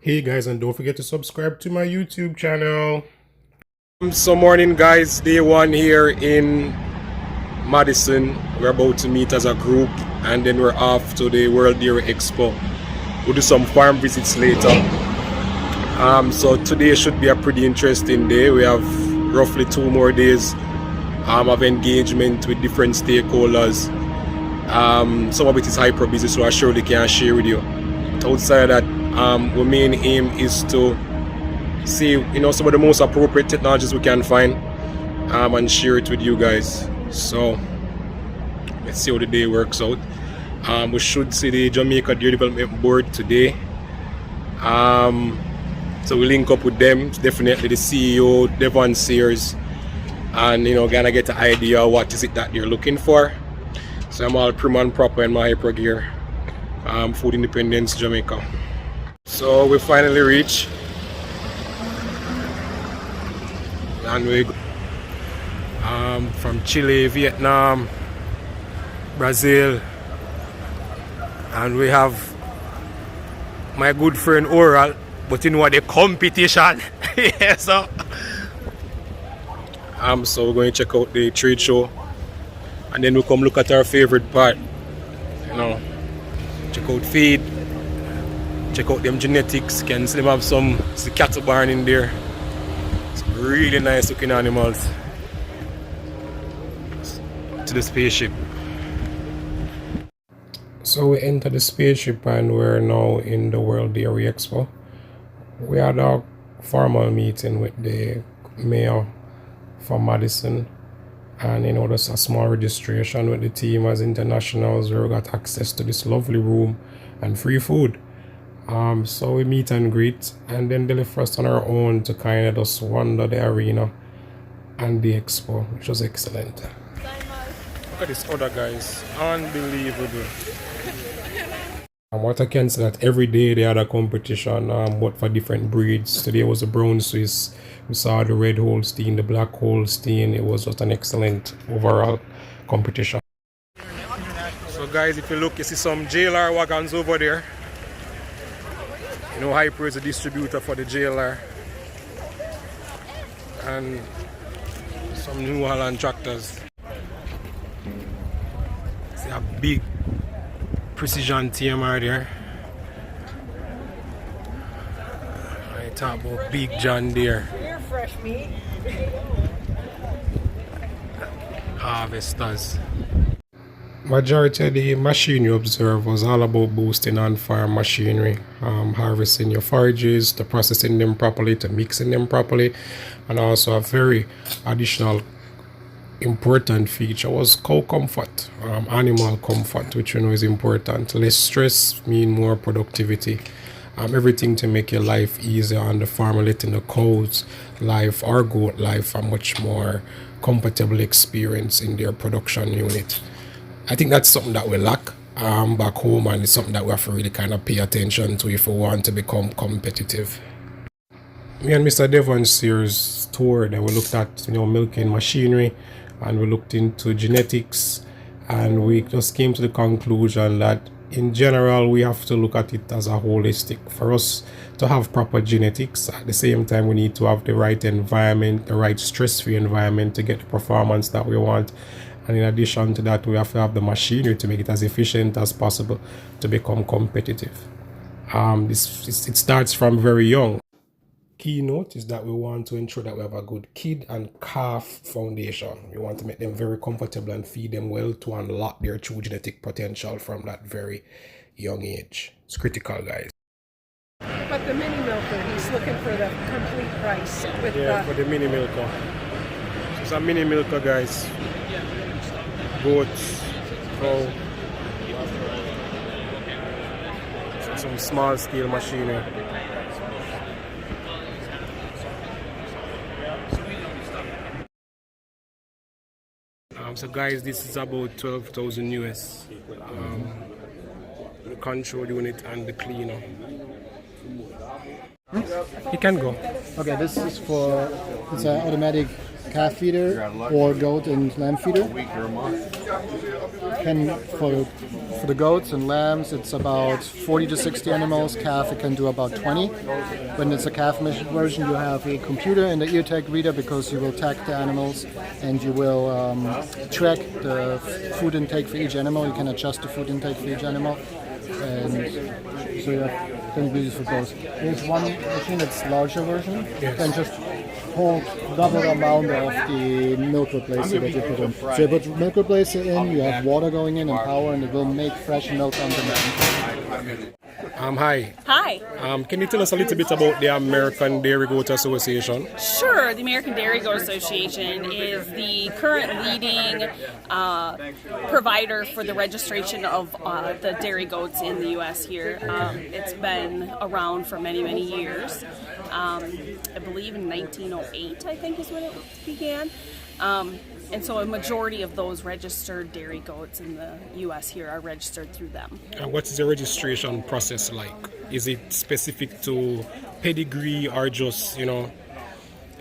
Hey guys, and don't forget to subscribe to my YouTube channel. So morning guys, day one here in Madison. We're about to meet as a group and then we're off to the World Dairy Expo. We'll do some farm visits later. So today should be a pretty interesting day. We have roughly 2 more days of engagement with different stakeholders. Some of it is hyper busy, so I surely can't share with you. Outside of that, our main aim is to see some of the most appropriate technologies we can find and share it with you guys. So let's see how the day works out. We should see the Jamaica Dairy Development Board today. So we link up with them, definitely the CEO, Devon Sears, and gonna get an idea of what is it that they're looking for. So I'm all prim and proper in my hyper gear. Food Independence, Jamaica. So we finally reach, and we from Chile, Vietnam, Brazil, and we have my good friend Oral, but you know what, the competition. Yeah, so we're going to check out the trade show, and then we'll come look at our favorite part. Check out feed, check out them genetics. Can see them have some cattle barn in there. Some really nice looking animals. To the spaceship. So we enter the spaceship and we're now in the World Dairy Expo. We had a formal meeting with the mayor from Madison, and there's a small registration with the team as internationals where we got access to this lovely room and free food. So we meet and greet, and then they left us on our own to kind of just wander the arena and the expo, which was excellent. Look at this other guys, unbelievable. And what I can say that every day they had a competition, but for different breeds. Today was the brown Swiss. We saw the red Holstein, the black Holstein. It was just an excellent overall competition. So guys, if you look, you see some JLR wagons over there. Hyper is a distributor for the JLR. And some New Holland tractors. See a big precision TMR there. I talk about Big John there. You're fresh meat. Harvesters. Majority of the machine you observe was all about boosting on-farm machinery, harvesting your forages, to processing them properly, to mixing them properly, and also a very additional important feature was cow comfort, animal comfort, which is important. Less stress mean more productivity. Everything to make your life easier on the farm, letting the cow's life or goat life a much more comfortable experience in their production unit. I think that's something that we lack back home, and it's something that we have to really kind of pay attention to if we want to become competitive. Me and Mr. Devon Sears toured, and we looked at milking machinery, and we looked into genetics, and we just came to the conclusion that in general we have to look at it as a holistic. For us to have proper genetics, at the same time we need to have the right environment, the right stress-free environment to get the performance that we want. And in addition to that, we have to have the machinery to make it as efficient as possible to become competitive. It starts from very young. Keynote is that we want to ensure that we have a good kid and calf foundation. We want to make them very comfortable and feed them well to unlock their true genetic potential from that very young age. It's critical, guys. But the mini milker, he's looking for the complete price. For the mini milker. So it's a mini milker, guys. Goats, cow, some small scale machinery. So guys, this is about 12,000 US. The control unit and the cleaner. You can go. Okay, this is it's an automatic calf feeder or goat and lamb feeder. For for the goats and lambs, it's about 40 to 60 animals. Calf, it can do about 20. When it's a calf version, you have a computer and the ear tag reader because you will tag the animals and you will track the food intake for each animal. You can adjust the food intake for each animal. And so you have capabilities for both. There's one machine that's larger version, and just hold double the amount of the milk replacer that you put in. So you put milk replacer in, you have water going in and power, and it will make fresh milk on demand. Hi. Hi. Can you tell us a little bit about the American Dairy Goat Association? Sure. The American Dairy Goat Association is the current leading provider for the registration of the dairy goats in the U.S. here. It's been around for many, many years. I believe in 1908, I think is when it began. And so a majority of those registered dairy goats in the U.S. here are registered through them. And what is the registration process like? Is it specific to pedigree or just,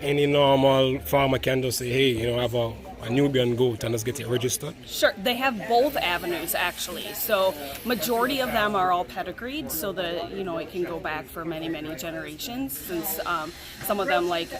any normal farmer can just say, hey, I have a Nubian goat and let's get it registered? Sure, they have both avenues actually. So majority of them are all pedigreed, so that it can go back for many, many generations. Since some of them like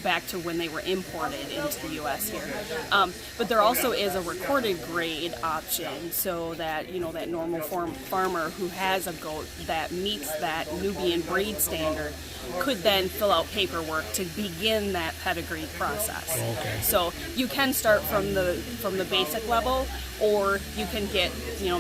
back to when they were imported into the U.S. here. But there also is a recorded grade option, so that that normal farmer who has a goat that meets that Nubian breed standard could then fill out paperwork to begin that pedigree process. Okay. So you can start from the basic level, or you can get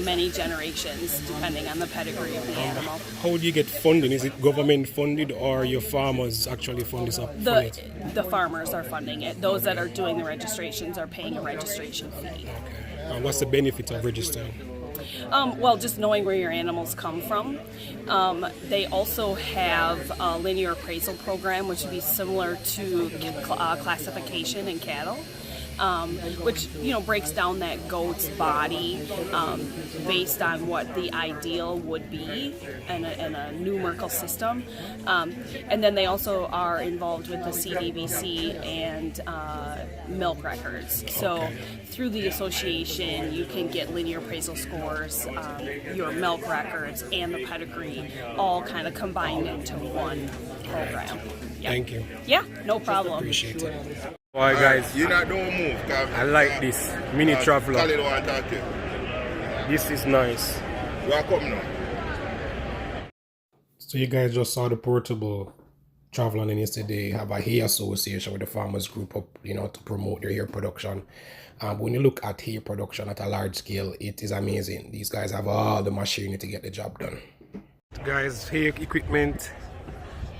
many generations depending on the pedigree of the animal. How do you get funding? Is it government funded or your farmers actually fund this up? The farmers are funding it. Those that are doing the registrations are paying a registration fee. Okay. And what's the benefit of registering? Well, just knowing where your animals come from. They also have a linear appraisal program, which would be similar to classification in cattle. Which breaks down that goat's body based on what the ideal would be in a numerical system, and then they also are involved with the CDBC and milk records. So through the association, you can get linear appraisal scores, your milk records, and the pedigree all kind of combined into one program. Yeah. Thank you. Yeah, no problem. Appreciate it. Alright guys, You not don't move. I like this mini traveler. Khalid want to talk to you. This is nice. You are come now. So you guys just saw the portable traveler, and yesterday have a hay association with the farmers group up, to promote their hair production. When you look at hair production at a large scale, it is amazing. These guys have all the machinery to get the job done. Guys, hair equipment,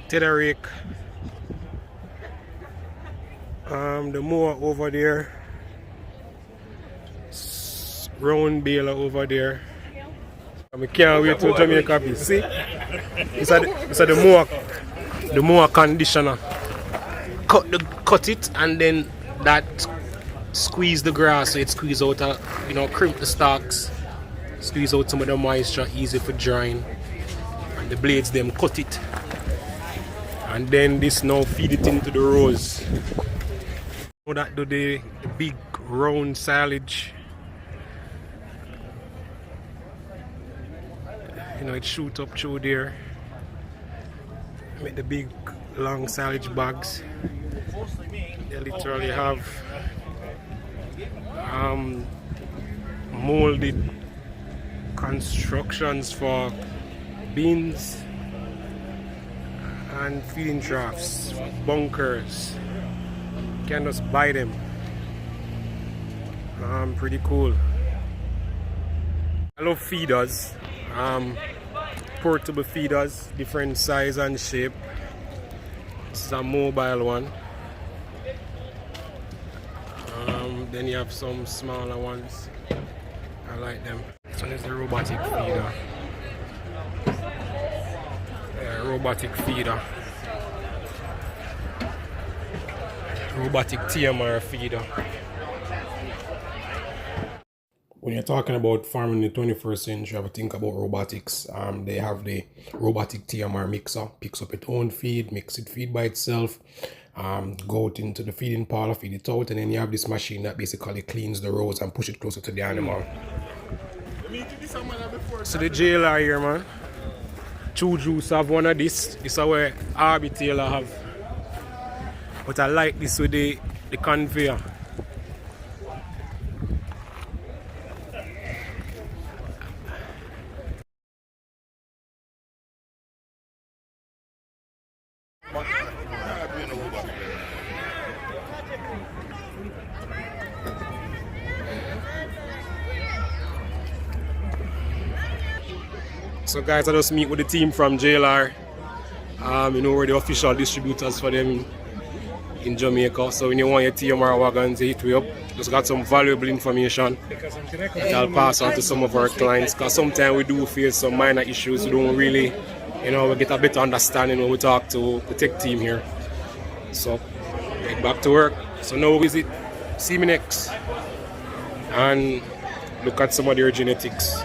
tether rake. The mower over there, round baler over there. I can't wait till Jamaica be. See, it's the mower conditioner. Cut it, and then that squeeze the grass, so it squeeze out, crimp the stalks, squeeze out some of the moisture, easy for drying. And the blades them cut it, and then this now feed it into the rows. That do the big round silage, it shoot up through there, make the big long silage bags. They literally have molded constructions for bins and feeding troughs, bunkers. You can just buy them. Pretty cool. I love feeders. Portable feeders, different size and shape. This is a mobile one. Then you have some smaller ones. I like them. This one is the robotic feeder. Robotic feeder. Robotic TMR feeder. When you're talking about farming in the 21st century, you have to think about robotics. They have the robotic TMR mixer, picks up its own feed, makes it feed by itself, go out into the feeding parlor, feed it out, and then you have this machine that basically cleans the rows and push it closer to the animal. So the JLR here, man. True Juice have one of this. This is where RB Taylor have. But I like this with the conveyor. So guys, I just meet with the team from JLR. You know, we're the official distributors for them in Jamaica. So when you want your TMR wagons, hit me up. Just got some valuable information that I'll pass on to some of our clients. Because sometimes we do face some minor issues. We don't really, you know, we get a better understanding when we talk to the tech team here. So get back to work. So now visit See Me Next and look at some of their genetics.